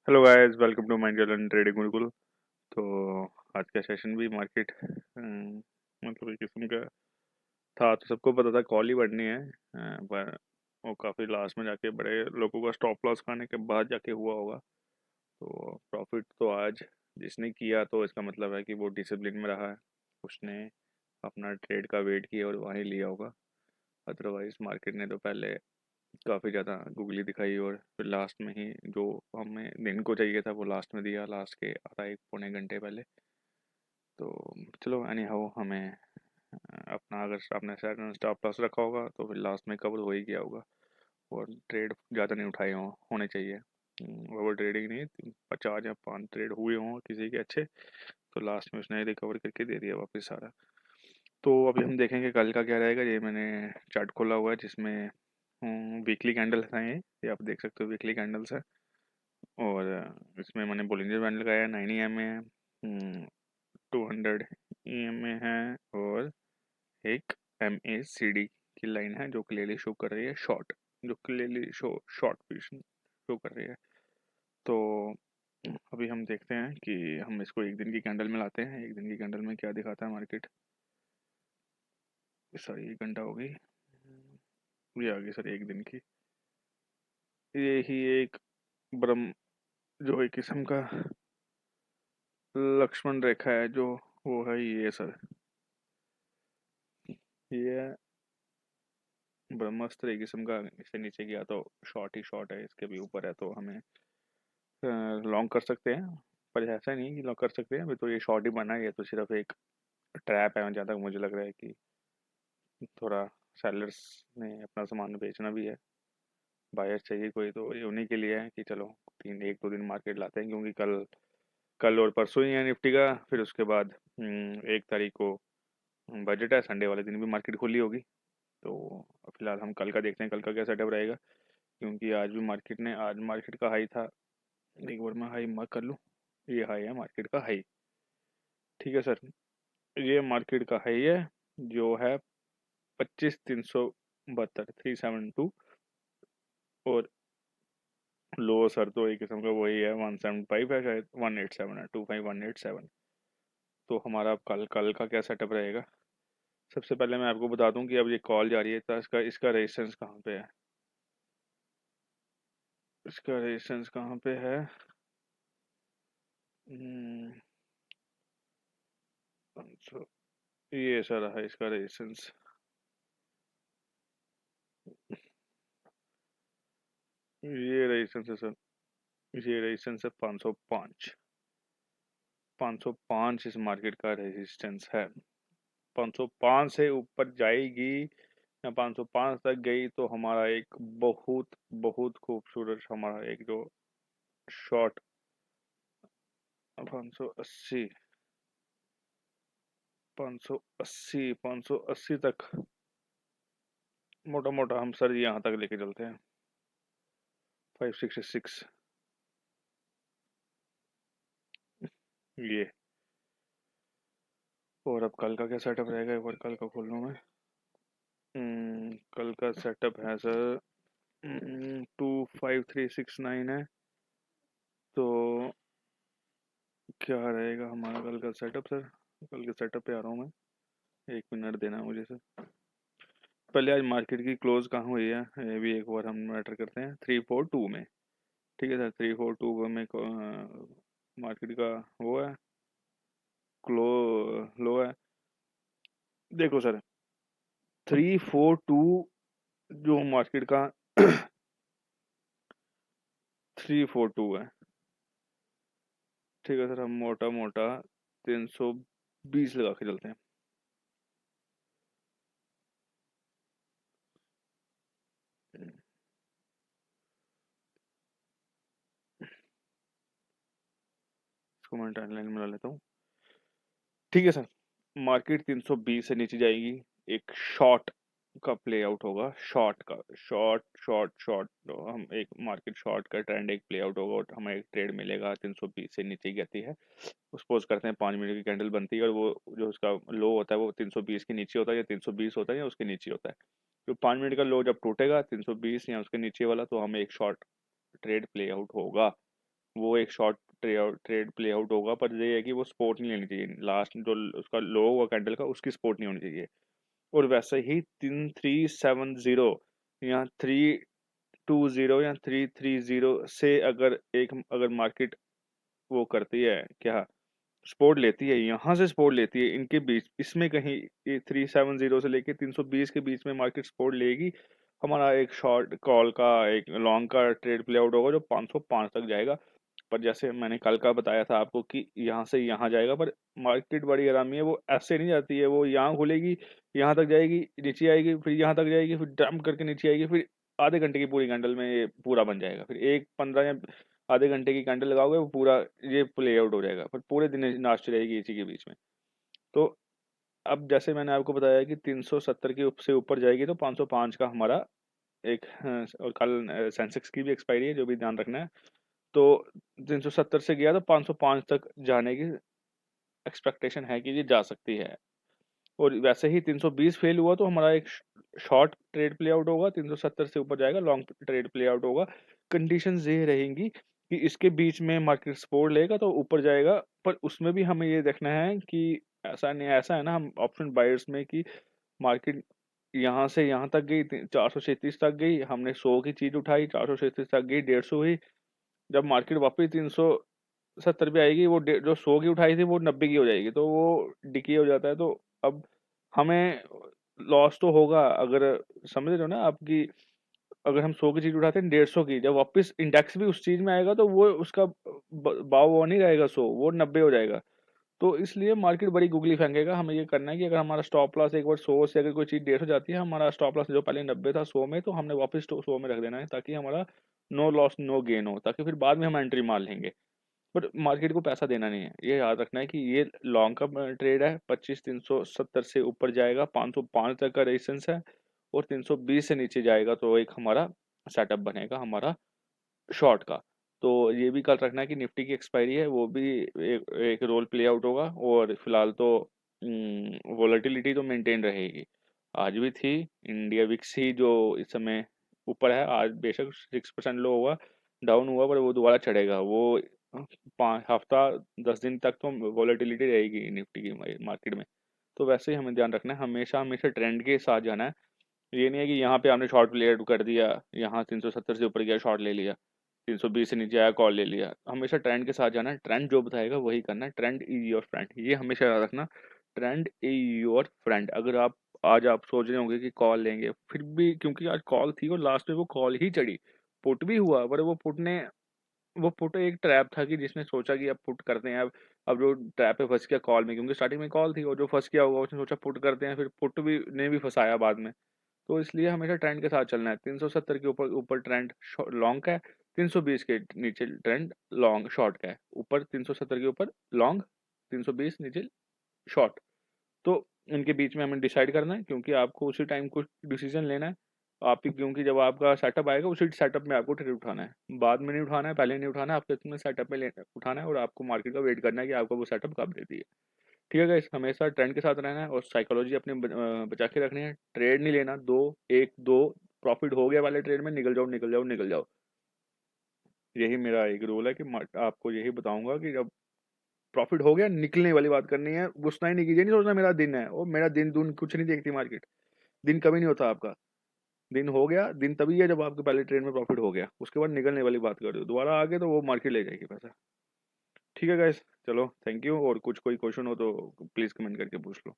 Hello guys, welcome to my channel trading Gurukul. तो आज का सेशन भी मार्केट मतलब एक किस्म का था, तो सबको पता था कॉल ही बढ़नी है। पर वो काफ़ी लास्ट में जाके बड़े लोगों का स्टॉप लॉस खाने के बाद जाके हुआ होगा। तो प्रॉफिट तो आज जिसने किया तो इसका मतलब है कि वो डिसिप्लिन में रहा है। उसने अपना ट्रेड का वेट किया और वहीं लिया होगा। अदरवाइज मार्केट ने तो पहले काफ़ी ज़्यादा गूगली दिखाई और फिर लास्ट में ही जो हमें दिन को चाहिए था वो लास्ट में दिया, लास्ट के आधा एक पौने घंटे पहले। तो चलो एनी हाउ हमें अपना अगर आपने स्टॉप लॉस रखा होगा तो फिर लास्ट में कवर हो ही गया होगा और ट्रेड ज़्यादा नहीं उठाए होने चाहिए। ओवर ट्रेडिंग नहीं, 50 या 5 ट्रेड हुए हों किसी के अच्छे, तो लास्ट में उसने रिकवर करके दे दिया वापस सारा। तो अभी हम देखेंगे कल का क्या रहेगा। ये मैंने चार्ट खोला हुआ है जिसमें वीकली कैंडल्स हैं। ये आप देख सकते हो, वीकली कैंडल्स है। और इसमें मैंने बोलिंजर बैंड लगाया है, 9 EM में 200 EM में है। और एक MACD की लाइन है जो क्लियरली शो कर रही है शॉर्ट, जो क्लियरली शॉर्ट पोजीशन शो कर रही है। तो अभी हम देखते हैं कि हम इसको एक दिन की कैंडल में लाते हैं। एक दिन की कैंडल में क्या दिखाता है मार्केट। सॉरी, 1 घंटा हो गई, ये आ गई सर एक दिन की। ये ही एक ब्रह्म जो एक किस्म का लक्ष्मण रेखा है, जो वो है ये सर, ये ब्रह्मास्त्र एक किस्म का। इससे नीचे गया तो शॉर्ट ही शॉर्ट है, इसके भी ऊपर है तो हमें लॉन्ग कर सकते हैं। पर ऐसा नहीं कि लॉन्ग कर सकते हैं, अभी तो ये शॉर्ट ही बना है। ये तो सिर्फ एक ट्रैप है, जहाँ तक मुझे लग रहा है कि थोड़ा सेलर्स ने अपना सामान बेचना भी है। बायर चाहिए कोई तो ये उन्हीं के लिए है कि चलो 1-2 दिन मार्केट लाते हैं, क्योंकि कल कल और परसों ही है निफ्टी का। फिर उसके बाद 1 तारीख को बजट है, संडे वाले दिन भी मार्केट खुली होगी। तो फिलहाल हम कल का देखते हैं, कल का क्या सेटअप रहेगा। क्योंकि आज मार्केट का हाई था। एक बार मैं हाई मार्क कर लूँ। ये हाई है मार्केट का हाई। ठीक है सर, ये मार्केट का हाई है जो है 25,372, 372। और लो सर तो एक किस्म का वही है, 175 है, शायद 187 है, 25187। तो हमारा अब कल कल का क्या सेटअप रहेगा। सबसे पहले मैं आपको बता दूं कि अब ये कॉल जा रही है तो इसका इसका रेजिस्टेंस कहाँ पे है। इसका रेजिस्टेंस कहाँ पे है। हम्म, 500, ये सर है इसका रेजिस्टेंस। ये रेजिस्टेंस है सर, ये रेजिस्टेंस है 505। 505 इस मार्केट का रेजिस्टेंस है। 505 से ऊपर जाएगी या 505 तक गई तो हमारा एक बहुत बहुत खूबसूरत हमारा एक जो शॉर्ट 580, 580, 580 तक मोटा मोटा हम सर यहाँ तक लेके चलते हैं। 566 ये। और अब कल का क्या सेटअप रहेगा, एक बार कल का खोल लूँ मैं। कल का सेटअप है सर 25369 है। तो क्या रहेगा हमारा कल का सेटअप सर। कल के सेटअप पे आ रहा हूँ मैं, 1 मिनट देना है मुझे सर। पहले आज मार्केट की क्लोज कहाँ हुई है ये भी एक बार हम मैटर करते हैं, 342 में। ठीक है सर, 342 में मार्केट का वो है, क्लो लो है। देखो सर, 342 जो मार्केट का 342 है। ठीक है सर, हम मोटा मोटा 320 लगा के चलते हैं। इसको मैं टाइमलाइन में ला लेता हूँ। ठीक है सर, मार्केट 320 से नीचे जाएगी। एक शॉर्ट का प्ले आउट होगा, शॉर्ट का, शॉर्ट शॉर्ट शॉर्ट। तो हम एक मार्केट शॉर्ट का ट्रेंड एक प्ले आउट होगा और हमें एक ट्रेड मिलेगा। 320 से नीचे गिरती है, सपोज करते हैं 5 मिनट की कैंडल बनती है और वो जो उसका लो होता है वो 320 के नीचे होता है, या 320 होता है या उसके नीचे होता है। तो 5 मिनट का लो जब टूटेगा 320 या उसके नीचे वाला, तो हमें एक शॉर्ट ट्रेड प्ले आउट होगा। वो एक शॉर्ट ट्रेड प्ले आउट होगा, पर ये है कि वो स्पोर्ट नहीं लेनी चाहिए, लास्ट जो उसका लो होगा कैंडल का उसकी स्पोर्ट नहीं होनी चाहिए। और वैसे ही 3-3-7-0 या 3-2-0 या 3-3-0 से अगर मार्केट वो करती है क्या, सपोर्ट लेती है, यहाँ से सपोर्ट लेती है, इनके बीच इसमें कहीं ये 370 से लेके 320 के बीच में मार्केट सपोर्ट लेगी, हमारा एक शॉर्ट कॉल का एक लॉन्ग का ट्रेड प्ले आउट होगा जो 505 तक जाएगा। पर जैसे मैंने कल का बताया था आपको कि यहाँ से यहाँ जाएगा, पर मार्केट बड़ी आरामी है, वो ऐसे नहीं जाती है, वो यहाँ खुलेगी, यहाँ तक जाएगी, नीचे आएगी, फिर यहाँ तक जाएगी, फिर डंप करके नीचे आएगी, फिर आधे घंटे की पूरी कैंडल में ये पूरा बन जाएगा, फिर एक 15 या आधे घंटे की कैंडल लगाओगे वो पूरा ये प्ले आउट हो जाएगा, पर पूरे दिन नाचती रहेगी इसी के बीच में। तो अब जैसे मैंने आपको बताया कि 370 के से ऊपर जाएगी तो 505 का हमारा एक और कल सेंसेक्स की भी एक्सपायरी है, जो भी ध्यान रखना है। तो 370 से गया तो 505 तक जाने की एक्सपेक्टेशन है कि ये जा सकती है। और वैसे ही 320 फेल हुआ तो हमारा एक शॉर्ट ट्रेड प्ले आउट होगा, 370 से ऊपर जाएगा लॉन्ग ट्रेड प्ले आउट होगा। कंडीशंस ये रहेंगी कि इसके बीच में मार्केट सपोर्ट लेगा तो ऊपर जाएगा, पर उसमें भी हमें ये देखना है कि ऐसा नहीं, ऐसा है ना हम ऑप्शन बायर्स में कि मार्केट यहाँ से यहाँ तक गई, 437 तक गई, हमने 100 की चीज उठाई, 437 तक गई, 150 हुई, जब मार्केट वापस 370 पे आएगी, वो जो 100 की उठाई थी वो 90 की हो जाएगी, तो वो डिके हो जाता है। तो अब हमें लॉस तो होगा, अगर समझ रहे हो ना आपकी, अगर हम 100 की चीज उठाते हैं 150 की, जब वापस इंडेक्स भी उस चीज में आएगा तो वो उसका भाव वो नहीं रहेगा 100, वो 90 हो जाएगा। तो इसलिए मार्केट बड़ी गुगली फेंकेगा। हमें ये करना है कि अगर हमारा स्टॉप लॉस एक बार 100 से अगर कोई चीज 150 जाती है, हमारा स्टॉप लॉस जो पहले 90 था 100 में, तो हमने वापस 100 में रख देना है, ताकि हमारा नो लॉस नो गेन हो, ताकि फिर बाद में हम एंट्री मार लेंगे। बट मार्केट को पैसा देना नहीं है, ये याद रखना है कि ये लॉन्ग का ट्रेड है। 25,370 से ऊपर जाएगा, 505 तक का रेजिस्टेंस है, और 320 से नीचे जाएगा तो एक हमारा सेटअप बनेगा हमारा शॉर्ट का। तो ये भी कल रखना है कि निफ्टी की एक्सपायरी है, वो भी एक रोल प्ले आउट होगा। और फिलहाल तो वोलेटिलिटी तो मेंटेन रहेगी, आज भी थी। इंडिया विक्स ही जो इस समय ऊपर है, आज बेशक 6% लो हुआ, डाउन हुआ, पर वो दोबारा चढ़ेगा। वो 5 हफ्ता 10 दिन तक तो वोलेटिलिटी रहेगी निफ्टी की मार्केट में। तो वैसे ही हमें ध्यान रखना है, हमेशा हमेशा ट्रेंड के साथ जाना है। ये नहीं है कि यहाँ पे आपने शॉर्ट प्ले कर दिया, यहाँ 370 से ऊपर गया शॉर्ट ले लिया, 320 से नीचे आया कॉल ले लिया। हमेशा ट्रेंड के साथ जाना है, ट्रेंड जो बताएगा वही करना है, ट्रेंड इज योर फ्रेंड, ये हमेशा याद रखना। Trend is your friend. अगर आप आज आप सोच रहे होंगे कि कॉल लेंगे, फिर भी क्योंकि आज कॉल थी और लास्ट में वो कॉल ही चढ़ी, पुट भी हुआ, पर वो पुट एक ट्रैप था कि जिसने सोचा कि अब पुट करते हैं। अब जो ट्रैप पे फंस गया कॉल में, क्योंकि स्टार्टिंग में कॉल थी, और जो फंस गया होगा उसने सोचा पुट करते हैं, फिर पुट भी ने भी फंसाया बाद में। तो इसलिए हमेशा ट्रेंड के साथ चलना है। 370 के ऊपर ऊपर ट्रेंड लॉन्ग का है, 320 के नीचे ट्रेंड लॉन्ग शॉर्ट का है, ऊपर 370 के ऊपर लॉन्ग, 320 नीचे शॉर्ट। तो इनके बीच में हमें डिसाइड करना है, क्योंकि आपको उसी टाइम कुछ डिसीजन लेना है। आप ही क्योंकि जब आपका सेटअप आएगा उसी सेटअप में आपको ट्रेड उठाना है, बाद में नहीं उठाना है, पहले नहीं उठाना है, आपको इसमें सेटअप में उठाना है, और आपको मार्केट का वेट करना है कि आपको वो सेटअप कब देती है। ठीक है गाइस, हमेशा ट्रेंड के साथ रहना है और साइकोलॉजी अपनी बचा के रखनी है। ट्रेड नहीं लेना, एक दो प्रॉफिट हो गया वाले ट्रेड में निकल जाओ निकल जाओ निकल जाओ। यही मेरा एक रूल है कि आपको यही बताऊंगा कि जब प्रॉफिट हो गया निकलने वाली बात करनी है, गुस्सा ही नहीं कीजिए, नहीं सोचना मेरा दिन है, और मेरा दिन दून कुछ नहीं देखती मार्केट। दिन कभी नहीं होता आपका, दिन हो गया, दिन तभी है जब आपके पहले ट्रेड में प्रॉफिट हो गया, उसके बाद निकलने वाली बात कर दो, दोबारा आगे तो वो मार्केट ले जाएगी पैसा। ठीक है गाइस, चलो थैंक यू, और कुछ कोई क्वेश्चन हो तो प्लीज़ कमेंट करके पूछ लो।